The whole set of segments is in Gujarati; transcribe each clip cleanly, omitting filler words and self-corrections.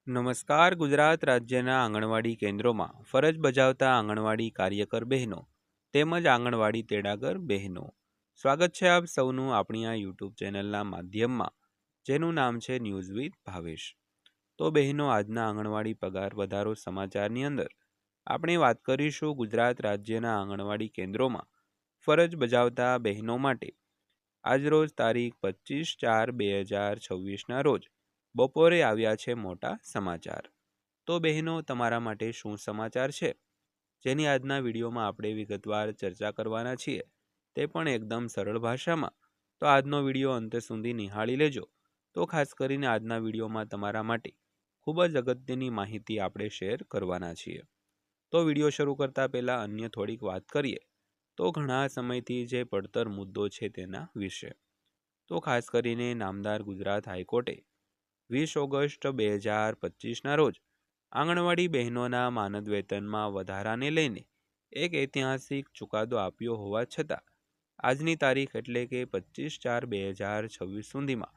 નમસ્કાર. ગુજરાત રાજ્યના આંગણવાડી કેન્દ્રોમાં ફરજ બજાવતા આંગણવાડી કાર્યકર બહેનો તેમજ આંગણવાડી તેડાગર બહેનો, સ્વાગત છે આપ સૌનું આપણી આ યુટ્યુબ ચેનલના માધ્યમમાં, જેનું નામ છે ન્યૂઝ વિથ ભાવેશ. તો બહેનો, આજના આંગણવાડી પગાર વધારો સમાચારની અંદર આપણે વાત કરીશું ગુજરાત રાજ્યના આંગણવાડી કેન્દ્રોમાં ફરજ બજાવતા બહેનો માટે આજરોજ તારીખ 25/4/2026ના રોજ બપોરે આવ્યા છે મોટા સમાચાર. તો બહેનો, તમારા માટે શું સમાચાર છે, જેની આજના વિડીયોમાં આપણે વિગતવાર ચર્ચા કરવાના છીએ, તે પણ એકદમ સરળ ભાષામાં. તો આજનો વિડીયો અંત સુધી નિહાળી લેજો. તો ખાસ કરીને આજના વિડીયોમાં તમારા માટે ખૂબ જ અગત્યની માહિતી આપણે શેર કરવાના છીએ. તો વિડીયો શરૂ કરતા પહેલાં અન્ય થોડીક વાત કરીએ તો ઘણા સમયથી જે પડતર મુદ્દો છે તેના વિશે. તો ખાસ કરીને નામદાર ગુજરાત હાઈકોર્ટે 20 ઓગસ્ટ 2025ના રોજ આંગણવાડી બહેનોના માનદ વેતનમાં વધારાને લઈને એક ઐતિહાસિક ચુકાદો આપ્યો હોવા છતાં આજની તારીખ એટલે કે 25/4/2026 સુધીમાં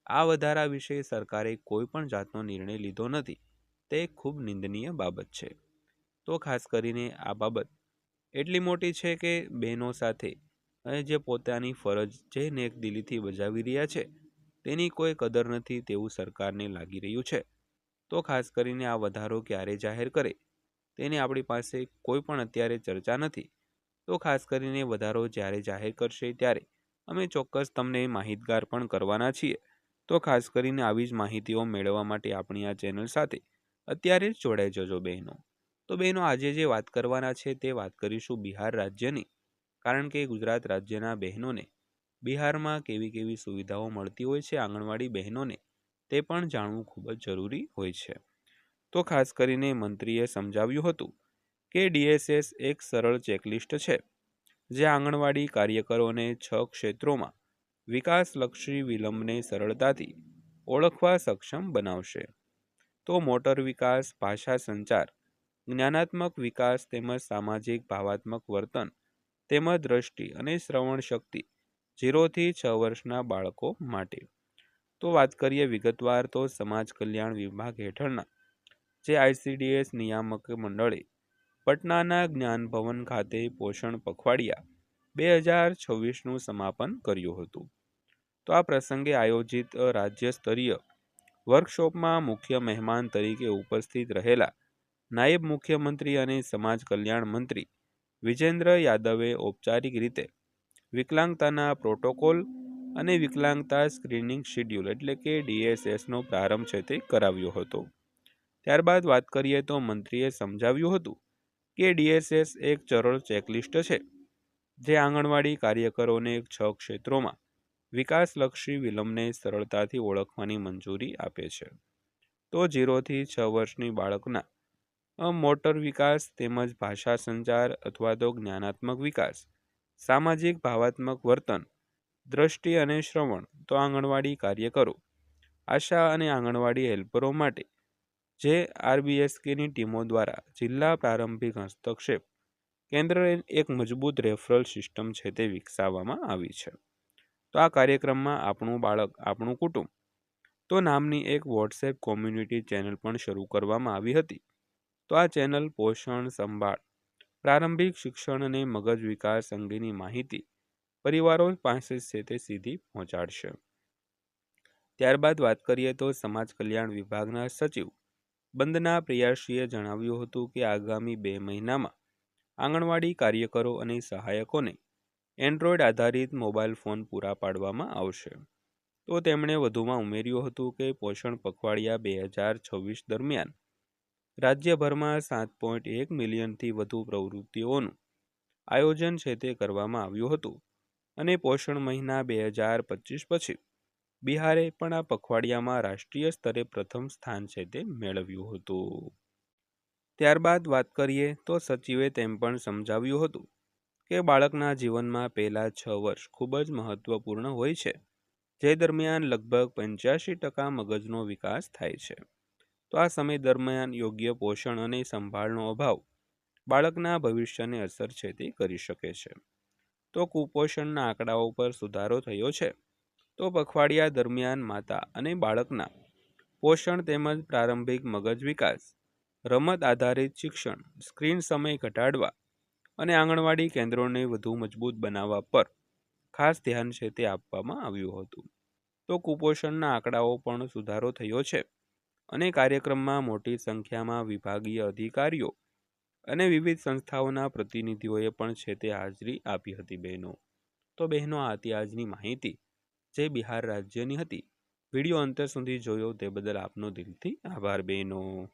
આ વધારા વિશે સરકારે કોઈ પણ જાતનો નિર્ણય લીધો નથી. તે ખૂબ નિંદનીય બાબત છે. તો ખાસ કરીને આ બાબત એટલી મોટી છે કે બહેનો સાથે જે પોતાની ફરજ જે નેકદિલીથી બજાવી રહ્યા છે તેની કોઈ કદર નથી તેવું સરકારને લાગી રહ્યું છે. તો ખાસ કરીને આ વધારો ક્યારે જાહેર કરે તેની આપણી પાસે કોઈ પણ અત્યારે ચર્ચા નથી. તો ખાસ કરીને વધારો જ્યારે જાહેર કરશે ત્યારે અમે ચોક્કસ તમને માહિતગાર પણ કરવાના છીએ. તો ખાસ કરીને આવી જ માહિતીઓ મેળવવા માટે આપણી આ ચેનલ સાથે અત્યારે જ જોડાઈ જજો બહેનો. તો બહેનો, આજે જે વાત કરવાના છે તે વાત કરીશું બિહાર રાજ્યની, કારણ કે ગુજરાત રાજ્યના બહેનોને બિહારમાં કેવી કેવી સુવિધાઓ મળતી હોય છે આંગણવાડી બહેનોને તે પણ જાણવું ખૂબ જ જરૂરી હોય છે. તો ખાસ કરીને મંત્રીએ સમજાવ્યું હતું કે ડીએસએસ એક સરળ ચેકલિસ્ટ છે જે આંગણવાડી કાર્યકરોને 6 ક્ષેત્રોમાં વિકાસલક્ષી વિલંબને સરળતાથી ઓળખવા સક્ષમ બનાવશે. તો મોટર વિકાસ, ભાષા સંચાર, જ્ઞાનાત્મક વિકાસ તેમજ સામાજિક ભાવાત્મક વર્તન તેમજ દ્રષ્ટિ અને શ્રવણ શક્તિ 0 થી 6 વર્ષના બાળકો માટે. તો વાત કરીએ વિગતવાર તો સમાજ કલ્યાણ વિભાગ હેઠળના જે આઈસીડીએસ નિયામક મંડળે પટનાના જ્ઞાન ભવન ખાતે પોષણ પખવાડિયા 2026નું સમાપન કર્યું હતું. તો આ પ્રસંગે આયોજિત રાજ્ય સ્તરીય વર્કશોપમાં મુખ્ય મહેમાન તરીકે ઉપસ્થિત રહેલા નાયબ મુખ્યમંત્રી અને સમાજ કલ્યાણ મંત્રી વિજેન્દ્ર યાદવે ઔપચારિક રીતે વિકલાંગતાના પ્રોટોકોલ અને વિકલાંગતા સ્ક્રીનિંગ શેડ્યુલ એટલે કે ડીએસએસનો પ્રારંભ છે તે કરાવ્યો હતો. ત્યારબાદ વાત કરીએ તો મંત્રીએ સમજાવ્યું હતું કે ડીએસએસ એક સરળ ચેકલિસ્ટ છે જે આંગણવાડી કાર્યકરોને 6 ક્ષેત્રોમાં વિકાસલક્ષી વિલંબને સરળતાથી ઓળખવાની મંજૂરી આપે છે. તો 0 થી 6 વર્ષની બાળકના મોટર વિકાસ તેમજ ભાષા સંચાર અથવા તો જ્ઞાનાત્મક વિકાસ, સામાજિક ભાવાત્મક વર્તન, દ્રષ્ટિ અને શ્રવણ તો આંગણવાડી કાર્યકરો, આશા અને આંગણવાડી હેલ્પરો માટે જે આરબીએસકેની ટીમો દ્વારા જિલ્લા પ્રારંભિક હસ્તક્ષેપ કેન્દ્ર એક મજબૂત રેફરલ સિસ્ટમ છે તે વિકસાવવામાં આવી છે. તો આ કાર્યક્રમમાં આપણું બાળક આપણું કુટુંબ તો નામની એક વોટ્સએપ કોમ્યુનિટી ચેનલ પણ શરૂ કરવામાં આવી હતી. તો આ ચેનલ પોષણ, સંભાળ, પ્રારંભિક શિક્ષણ અને મગજ વિકાસ અંગેની માહિતી પરિવારો પાસે છે તે સીધી પહોંચાડશે. ત્યારબાદ વાત કરીએ તો સમાજ કલ્યાણ વિભાગના સચિવ બંદના પ્રિયાશીએ જણાવ્યું હતું કે આગામી 2 મહિનામાં આંગણવાડી કાર્યકરો અને સહાયકોને એન્ડ્રોઈડ આધારિત મોબાઈલ ફોન પૂરા પાડવામાં આવશે. તો તેમણે વધુમાં ઉમેર્યું હતું કે પોષણ પખવાડિયા 2026 દરમિયાન રાજ્યભરમાં 7.1 મિલિયનથી વધુ પ્રવૃત્તિઓનું આયોજન છે તે કરવામાં આવ્યું હતું અને પોષણ મહિના 2025 પછી બિહારે પણ આ પખવાડિયામાં રાષ્ટ્રીય સ્તરે પ્રથમ સ્થાન છે તે મેળવ્યું હતું. ત્યારબાદ વાત કરીએ તો સચિવે તેમ પણ સમજાવ્યું હતું કે બાળકના જીવનમાં પહેલા 6 વર્ષ ખૂબ જ મહત્વપૂર્ણ હોય છે, જે દરમિયાન લગભગ 85% મગજનો વિકાસ થાય છે. તો આ સમય દરમિયાન યોગ્ય પોષણ અને સંભાળનો અભાવ બાળકના ભવિષ્યને અસર છે તે કરી શકે છે. તો કુપોષણના આંકડાઓ પર સુધારો થયો છે. તો પખવાડિયા દરમિયાન માતા અને બાળકના પોષણ તેમજ પ્રારંભિક મગજ વિકાસ, રમત આધારિત શિક્ષણ, સ્ક્રીન સમય ઘટાડવા અને આંગણવાડી કેન્દ્રોને વધુ મજબૂત બનાવવા પર ખાસ ધ્યાન છે તે આપવામાં આવ્યું હતું. તો કુપોષણના આંકડાઓ પણ સુધારો થયો છે અને કાર્યક્રમમાં મોટી સંખ્યામાં વિભાગીય અધિકારીઓ અને વિવિધ સંસ્થાઓના પ્રતિનિધિઓએ પણ છે તે હાજરી આપી હતી બહેનો. તો બહેનો આ હતી આજની માહિતી જે બિહાર રાજ્યની હતી. વિડીયો અંત સુધી જોયો તે બદલ આપનો દિલથી આભાર બહેનો.